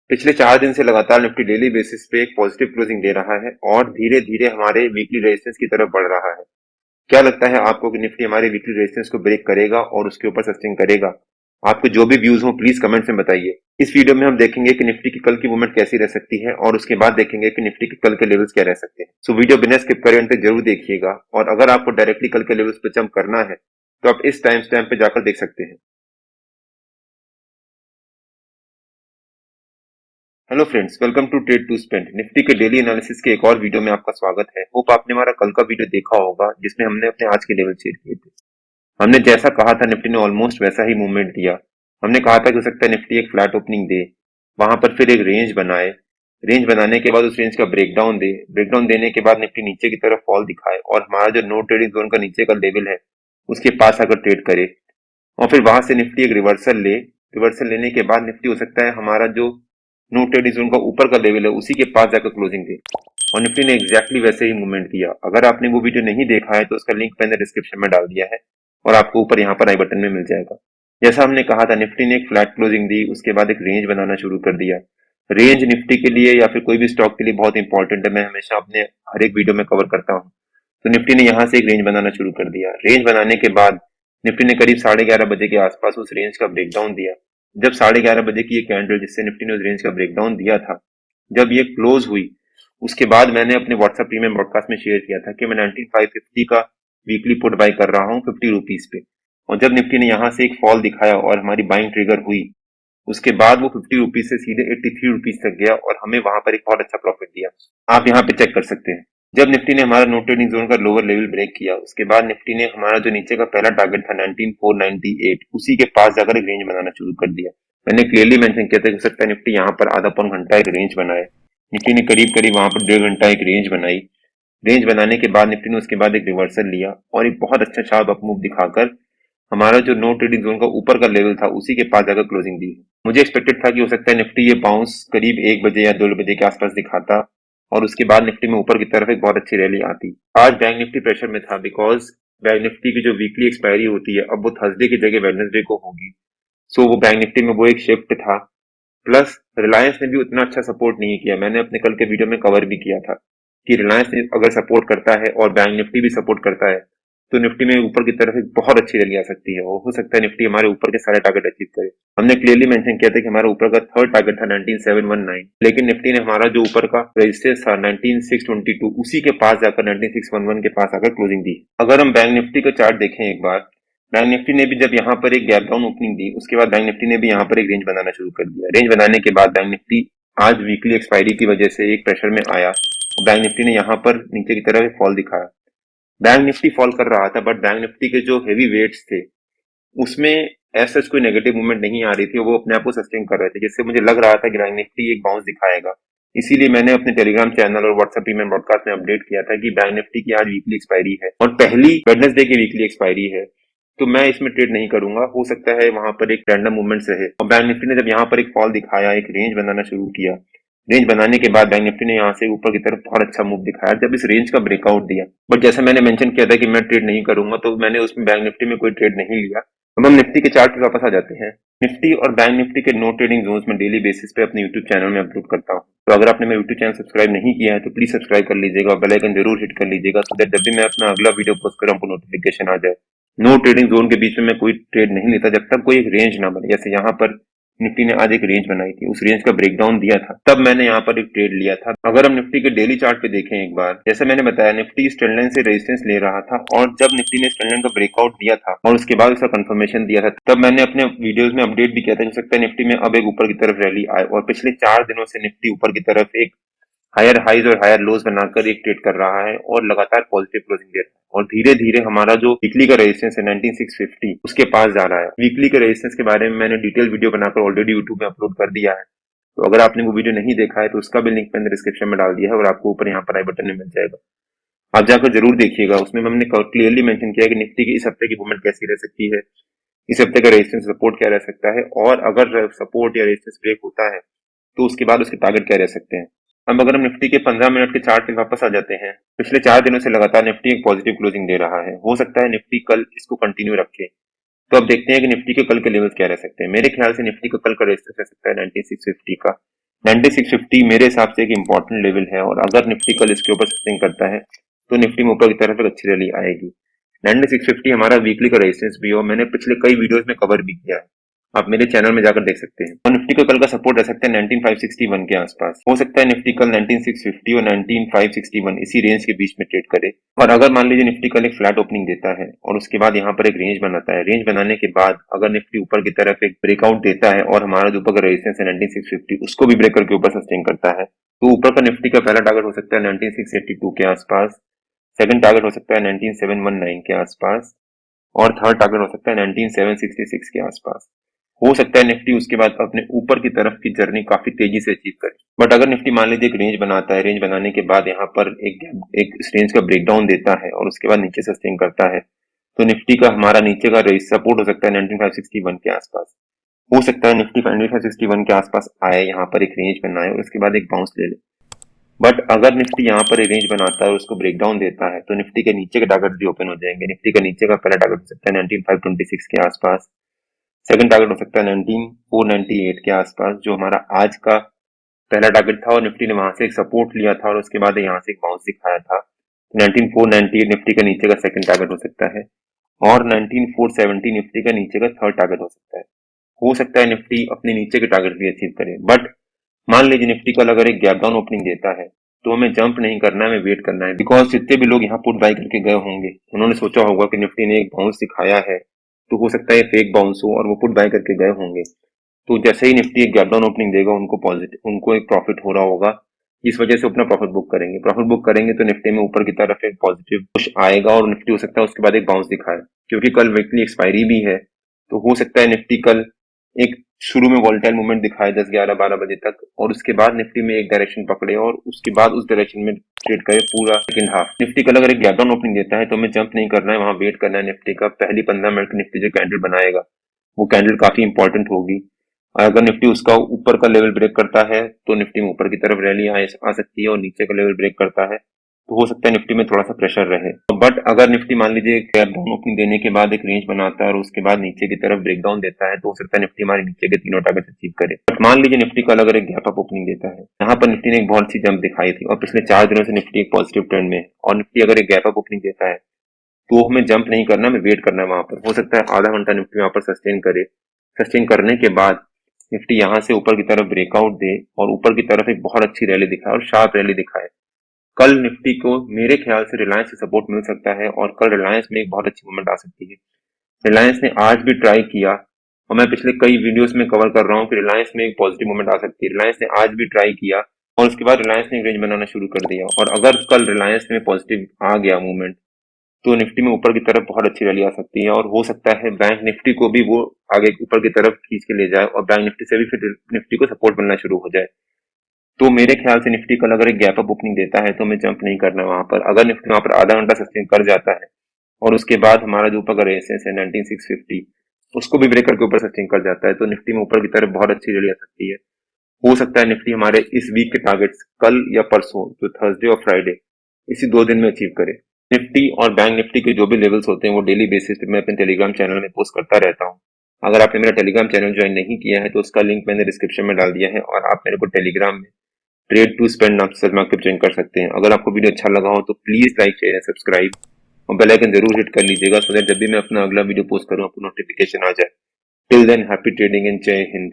पिछले 4 दिन से लगातार निफ्टी डेली बेसिस पे एक पॉजिटिव क्लोजिंग दे रहा है और धीरे धीरे हमारे वीकली रेजिस्टेंस की तरफ बढ़ रहा है। क्या लगता है आपको कि निफ्टी हमारे वीकली रेजिस्टेंस को ब्रेक करेगा और उसके ऊपर सस्टेन करेगा? आपके जो भी व्यूज हो प्लीज कमेंट्स में बताइए। इस वीडियो में हम देखेंगे कि निफ्टी की कल की मूवमेंट कैसी रह सकती है और उसके बाद देखेंगे कि निफ्टी के कल के लेवल्स क्या रह सकते हैं। सो वीडियो बिना स्किप करे अंत तक जरूर देखिएगा और अगर आपको डायरेक्टली कल के लेवल्स पे जंप करना है तो आप इस टाइम स्टैम्प पे जाकर देख सकते हैं। Hello friends, welcome to trade to spend. Nifty के डेली एनालिसिस के एक और वीडियो में आपका स्वागत है। होप आपने हमारा कल का वीडियो देखा होगा जिसमें हमने अपने आज के लेवल शेयर किए थे। हमने जैसा कहा था निफ्टी ने ऑलमोस्ट वैसा ही मूवमेंट दिया। हमने कहा था कि हो सकता है निफ्टी एक फ्लैट ओपनिंग दे, वहां पर फिर एक रेंज बनाए, रेंज बनाने के बाद उस रेंज का ब्रेकडाउन दे, ब्रेकडाउन देने के बाद निफ्टी नीचे की तरफ फॉल दिखाए और हमारा जो नो ट्रेडिंग जोन का नीचे का लेवल है उसके पास आकर ट्रेड करे और फिर वहां से निफ्टी एक रिवर्सल ले। रिवर्सल लेने के बाद निफ्टी हो सकता है हमारा जो नो ट्रेडिंग जोन का ऊपर का लेवल है उसी के पास जाकर क्लोजिंग दे और निफ्टी ने एग्जैक्टली वैसे ही मूवमेंट दिया। अगर आपने वो वीडियो नहीं देखा है तो उसका लिंक मैंने डिस्क्रिप्शन में डाल दिया है और आपको ऊपर यहाँ पर आई बटन में मिल जाएगा। जैसा हमने कहा था निफ्टी ने एक फ्लैट क्लोजिंग दी, उसके बाद एक रेंज बनाना शुरू कर दिया। रेंज निफ्टी के लिए या फिर कोई भी स्टॉक के लिए बहुत इंपॉर्टेंट है, मैं हमेशा अपने हर एक वीडियो में कवर करता हूँ। तो निफ्टी ने यहाँ से एक रेंज बनाना शुरू कर दिया। रेंज बनाने के बाद निफ्टी ने करीब 11:30 बजे के आसपास उस रेंज का ब्रेकडाउन दिया। जब 11:30 बजे की ये कैंडल जिससे निफ्टी ने उस रेंज का ब्रेकडाउन दिया था, जब ये क्लोज हुई उसके बाद मैंने अपने व्हाट्सएप प्रीमियम ब्रॉडकास्ट में शेयर किया था कि मैं 19550 का वीकली पुट बाय कर रहा हूँ 50 रुपीज पे। और जब निफ्टी ने यहाँ से एक फॉल दिखाया और हमारी बाइंग ट्रिगर हुई, उसके बाद वो 50 रुपीज से सीधे 83 रुपीज तक गया और हमें वहां पर एक बहुत अच्छा प्रॉफिट दिया। आप यहाँ पे चेक कर सकते हैं। जब निफ्टी ने हमारा नो ट्रेडिंग जोन का लोअर लेवल ब्रेक किया उसके बाद निफ्टी ने हमारा जो नीचे का पहला टारगेट था 19498 उसी के पास जाकर एक रेंज बनाना शुरू कर दिया। मैंने क्लियरली मेंशन किया था कि हो सकता है निफ्टी यहाँ पर आधा पौन घंटा एक रेंज बनाए। निफ्टी ने करीब करीब वहां पर 1.5 घंटा एक रेंज बनाई। रेंज बनाने के बाद निफ्टी ने उसके बाद एक रिवर्सल लिया और एक बहुत अच्छा शार्प अप मूव दिखाकर हमारा जो नो ट्रेडिंग जोन का ऊपर का लेवल था उसी के पास जाकर क्लोजिंग दी। मुझे एक्सपेक्टेड था कि हो सकता है निफ्टी ये बाउंस करीब 1 बजे या 2 बजे के आसपास दिखाता और उसके बाद निफ्टी में ऊपर की तरफ एक बहुत अच्छी रैली आती। आज बैंक निफ्टी प्रेशर में था बिकॉज बैंक निफ्टी की जो वीकली एक्सपायरी होती है अब वो थर्सडे की जगह वेडनेसडे को होगी। सो वो बैंक निफ्टी में वो एक शिफ्ट था। प्लस रिलायंस ने भी उतना अच्छा सपोर्ट नहीं किया। मैंने अपने कल के वीडियो में कवर भी किया था कि रिलायंस ने अगर सपोर्ट करता है और बैंक निफ्टी भी सपोर्ट करता है तो निफ्टी में ऊपर की तरफ एक बहुत अच्छी रैली आ सकती है और हो सकता है निफ्टी हमारे ऊपर के सारे टारगेट अचीव करे। हमने क्लियरली मेंशन किया था कि हमारा ऊपर का थर्ड टारगेट था 19719, लेकिन निफ्टी ने हमारा जो ऊपर का रेजिस्टेंस था 19622 उसी के पास जाकर 19611 के पास आकर क्लोजिंग दी। अगर हम बैंक निफ्टी का चार्ट देखें एक बार, बैंक निफ्टी ने भी जब यहाँ पर एक गैप डाउन ओपनिंग दी उसके बाद बैंक निफ्टी ने भी यहाँ पर एक रेंज बनाना शुरू कर दिया। रेंज बनाने के बाद बैंक निफ्टी आज वीकली एक्सपायरी की वजह से एक प्रेशर में आया और बैंक निफ्टी ने यहाँ पर नीचे की तरफ फॉल दिखाया। बैंक निफ्टी फॉल कर रहा था बट बैंक निफ्टी के जो हेवी वेट्स थे उसमें ऐसा कोई नेगेटिव मूवमेंट नहीं आ रही थी, वो अपने आप को सस्टेन कर रहे थे, जिससे मुझे लग रहा था कि बैंक निफ्टी एक बाउंस दिखाएगा। इसीलिए मैंने अपने टेलीग्राम चैनल और व्हाट्सएप प्रीमियम ब्रॉडकास्ट में अपडेट किया था कि बैंक निफ्टी की आज वीकली एक्सपायरी है और पहली वेडनेसडे की वीकली एक्सपायरी है, तो मैं इसमें ट्रेड नहीं करूंगा। हो सकता है वहां पर एक रैंडम मूवमेंट रहे। और बैंक निफ्टी ने जब यहाँ पर एक फॉल दिखाया, एक रेंज बनाना शुरू किया, रेंज बनाने के बाद बैंक निफ्टी ने यहाँ से ऊपर की तरफ बहुत अच्छा मूव दिखाया जब इस रेंज का ब्रेकआउट दिया। बट जैसा मैंने मेंशन किया था कि मैं ट्रेड नहीं करूंगा, तो मैंने उसमें बैंक निफ्टी में कोई ट्रेड नहीं लिया। अब हम निफ्टी के चार्ट पे वापस आ जाते हैं। निफ्टी और बैंक निफ्टी के नो ट्रेडिंग जोन्स में डेली बेसिस पे अपने यूट्यूब चैनल में अपलोड करता हूँ। तो अगर आपने मेरा यूट्यूब चैनल सब्सक्राइब नहीं किया है तो प्लीज सब्सक्राइब कर लीजिएगा और बेल आइकन जरूर हिट कर लीजिएगा सो दैट जब भी मैं अपना अगला वीडियो पोस्ट करूँ आपको नोटिफिकेशन आ जाए। नो ट्रेडिंग जोन के बीच में मैं कोई ट्रेड नहीं लेता जब तक कोई एक रेंज ना बने। जैसे यहाँ पर निफ्टी ने आज एक रेंज बनाई थी, उस रेंज का ब्रेकडाउन दिया था, तब मैंने यहाँ पर एक ट्रेड लिया था। अगर हम निफ्टी के डेली चार्ट पे देखें एक बार, जैसे मैंने बताया निफ्टी इस ट्रेंड लाइन से रेजिस्टेंस ले रहा था और जब निफ्टी ने इस ट्रेंड लाइन का ब्रेकआउट दिया था और उसके बाद उसका कंफर्मेशन दिया था, तब मैंने अपने वीडियोस में अपडेट भी किया था हो सकता है निफ्टी में अब एक ऊपर की तरफ रैली आए। और पिछले 4 दिनों से निफ्टी ऊपर की तरफ एक हायर हाइज और हायर लोज बनाकर एक ट्रेड कर रहा है और लगातार पॉजिटिव क्लोजिंग दे रहा है और धीरे धीरे हमारा जो वीकली का रेजिस्टेंस है 19650 उसके पास जा रहा है। वीकली के रेजिस्टेंस के बारे में मैंने डिटेल वीडियो बनाकर ऑलरेडी यूट्यूब में अपलोड कर दिया है, तो अगर आपने वो वीडियो नहीं देखा है तो उसका भी लिंक मैंने डिस्क्रिप्शन में डाल दिया है और आपको ऊपर यहाँ पर आई बटन में मिल जाएगा। आप जाकर जरूर देखिएगा, उसमें हमने क्लियरली मेंशन किया है कि निफ्टी की इस हफ्ते की मूवमेंट कैसी रह सकती है, इस हफ्ते का रेजिस्टेंस सपोर्ट क्या रह सकता है और अगर सपोर्ट या रेजिस्टेंस ब्रेक होता है तो उसके बाद उसके टारगेट क्या रह सकते हैं। अब अगर हम निफ्टी के 15 मिनट के चार्ट पे वापस आ जाते हैं, पिछले 4 दिनों से लगातार निफ्टी एक पॉजिटिव क्लोजिंग दे रहा है। हो सकता है निफ्टी कल इसको कंटिन्यू रखे, तो अब देखते हैं कि निफ्टी के कल के लेवल्स क्या रह सकते हैं। मेरे ख्याल से निफ्टी का कल का रेजिस्टेंस रह सकता है 9650 का, 9650 मेरे हिसाब से एक इम्पोर्टेंट लेवल है और अगर निफ्टी कल इसके ऊपर सस्टेन करता है तो निफ्टी में ऊपर की तरफ एक अच्छी रैली आएगी। 9650 हमारा वीकली का रेजिस्टेंस भी हो, मैंने पिछले कई वीडियोस में कवर भी किया है, आप मेरे चैनल में जाकर देख सकते हैं। और निफ्टी का कल का सपोर्ट रह सकता है 19561 के आसपास। हो सकता है निफ्टी कल 19650 और 19561 इसी रेंज के बीच में ट्रेड करे। और अगर मान लीजिए निफ्टी कल एक फ्लैट ओपनिंग देता है और उसके बाद यहाँ पर एक रेंज बनाता है, रेंज बनाने के बाद अगर निफ्टी ऊपर की तरफ एक ब्रेकआउट देता है और हमारा जो ऊपर का रेजिस्टेंस है 19650 उसको भी ब्रेक करके ऊपर सस्टेन करता है, तो ऊपर का निफ्टी का पहला टारगेट हो सकता है 19682 के आसपास, सेकंड टारगेट हो सकता है 19719 के आसपास और थर्ड टारगेट हो सकता है 19766 के आसपास। हो सकता है निफ्टी उसके बाद अपने ऊपर की तरफ की जर्नी काफी तेजी से अचीव करे। बट अगर निफ्टी मान लीजिए एक रेंज बनाता है, रेंज बनाने के बाद यहाँ पर एक रेंज का ब्रेकडाउन देता है और उसके बाद नीचे सस्टेन करता है, तो निफ्टी का हमारा नीचे का रेंज सपोर्ट हो सकता है 19561 के आसपास। हो सकता है निफ्टी 19561 के आसपास आए, यहाँ पर एक रेंज बनाए और उसके बाद एक बाउंस ले ले। बट अगर निफ्टी यहाँ पर रेंज बनाता है और उसको ब्रेकडाउन देता है तो निफ्टी के नीचे के टारगेट भी ओपन हो जाएंगे। निफ्टी का नीचे का पहला टारगेट हो सकता है 19526 के आसपास, सेकंड टारगेट हो सकता है 19498 के आसपास जो हमारा आज का पहला टारगेट था और निफ्टी ने वहां से एक सपोर्ट लिया था और उसके बाद यहाँ से एक बाउंस दिखाया था। 19498 निफ्टी का नीचे का सेकंड टारगेट हो सकता है और 19470 निफ्टी का नीचे का थर्ड टारगेट हो सकता है। हो सकता है निफ्टी अपने नीचे के टारगेट भी अचीव करे। बट मान लीजिए निफ्टी कल अगर एक गैप डाउन ओपनिंग देता है तो हमें जंप नहीं करना है, हमें वेट करना है। बिकॉज जितने भी लोग यहाँ पुट बाय करके गए होंगे उन्होंने सोचा होगा कि निफ्टी ने एक बाउंस दिखाया है तो हो सकता है फेक बाउंस हो और वो पुट बाय करके गए होंगे। तो जैसे ही निफ्टी एक गैप डाउन ओपनिंग देगा उनको एक प्रॉफिट हो रहा होगा, इस वजह से अपना प्रॉफिट बुक करेंगे। प्रॉफिट बुक करेंगे तो निफ्टी में ऊपर की तरफ एक पॉजिटिव पुश आएगा और निफ्टी हो सकता है उसके बाद एक बाउंस दिखाए। क्योंकि कल वीकली एक्सपायरी भी है तो हो सकता है निफ्टी कल एक शुरू में वॉलेटाइल मूवमेंट दिखाए 10 11 12 बजे तक और उसके बाद निफ्टी में एक डायरेक्शन पकड़े और उसके बाद उस डायरेक्शन में ट्रेड करे पूरा सेकंड हाफ। निफ्टी कल अगर एक गैप डाउन ओपनिंग देता है तो हमें जंप नहीं करना है, वहां वेट करना है। निफ्टी का पहली 15 मिनट की निफ्टी जो कैंडल बनाएगा वो कैंडल काफी इंपॉर्टेंट होगी और अगर निफ्टी उसका ऊपर का लेवल ब्रेक करता है तो निफ्टी में ऊपर की तरफ रैली आ सकती है और नीचे का लेवल ब्रेक करता है तो हो सकता है निफ्टी में थोड़ा सा प्रेशर रहे। बट अगर निफ्टी मान लीजिए गैप डाउन ओपनिंग देने के बाद एक रेंज बनाता है और उसके बाद नीचे की तरफ ब्रेकडाउन देता है तो हो सकता है निफ्टी हमारे नीचे के तीनों टारगेट अचीव करे। बट मान लीजिए निफ्टी कल अगर एक गैप अप ओपनिंग देता है, यहाँ पर निफ्टी ने एक बहुत सी जंप दिखाई थी और पिछले 4 दिनों से निफ्टी एक पॉजिटिव ट्रेंड में है और निफ्टी अगर एक गैप अप ओपनिंग देता है तो हमें जंप नहीं करना, हमें वेट करना है। वहां पर हो सकता है आधा घंटा निफ्टी वहां पर सस्टेन करे, सस्टेन करने के बाद निफ्टी यहाँ से ऊपर की तरफ ब्रेकआउट दे और ऊपर की तरफ एक बहुत अच्छी रैली दिखाए और शार्प रैली दिखाए। कल निफ्टी को मेरे ख्याल से रिलायंस से सपोर्ट मिल सकता है और कल रिलायंस में एक बहुत अच्छी मूवमेंट आ सकती है। रिलायंस ने आज भी ट्राई किया और मैं पिछले कई वीडियोस में कवर कर रहा हूँ कि रिलायंस में एक पॉजिटिव मूवमेंट आ सकती है। रिलायंस ने आज भी ट्राई किया और उसके बाद रिलायंस ने एक रेंज बनाना शुरू कर दिया और अगर कल रिलायंस में पॉजिटिव आ गया मूवमेंट तो निफ्टी में ऊपर की तरफ बहुत अच्छी रैली आ सकती है और हो सकता है बैंक निफ्टी को भी वो आगे ऊपर की तरफ खींच के ले जाए और बैंक निफ्टी से भी फिर निफ्टी को सपोर्ट मिलना शुरू हो जाए। तो मेरे ख्याल से निफ्टी कल अगर एक गैप अप ओपनिंग देता है तो हमें जंप नहीं करना है वहां पर। अगर निफ्टी वहां पर आधा घंटा सस्टेन कर जाता है और उसके बाद हमारा जो ऊपर का रेजिस्टेंस है 19650 उसको भी ब्रेक करके ऊपर सस्टेन कर जाता है तो निफ्टी में ऊपर की तरफ बहुत अच्छी रैली आ सकती है। हो सकता है निफ्टी हमारे इस वीक के टारगेट्स कल या परसों जो थर्सडे और फ्राइडे इसी 2 दिन में अचीव करे। निफ्टी और बैंक निफ्टी के जो भी लेवल्स होते हैं वो डेली बेसिस पे मैं अपने टेलीग्राम चैनल में पोस्ट करता रहता हूँ। अगर आपने मेरा टेलीग्राम चैनल ज्वाइन नहीं किया है तो उसका लिंक मैंने डिस्क्रिप्शन में डाल दिया है और आप मेरे को टेलीग्राम में ट्रेड टू स्पेंड नाम से मार्केट ज्वाइन कर सकते हैं। अगर आपको वीडियो अच्छा लगा हो तो please like share and subscribe और बेल आइकन जरूर हिट कर लीजिएगा सो दैट जब भी मैं अपना अगला वीडियो पोस्ट करूं आपको नोटिफिकेशन आ जाए। Till than happy trading and जय हिंद।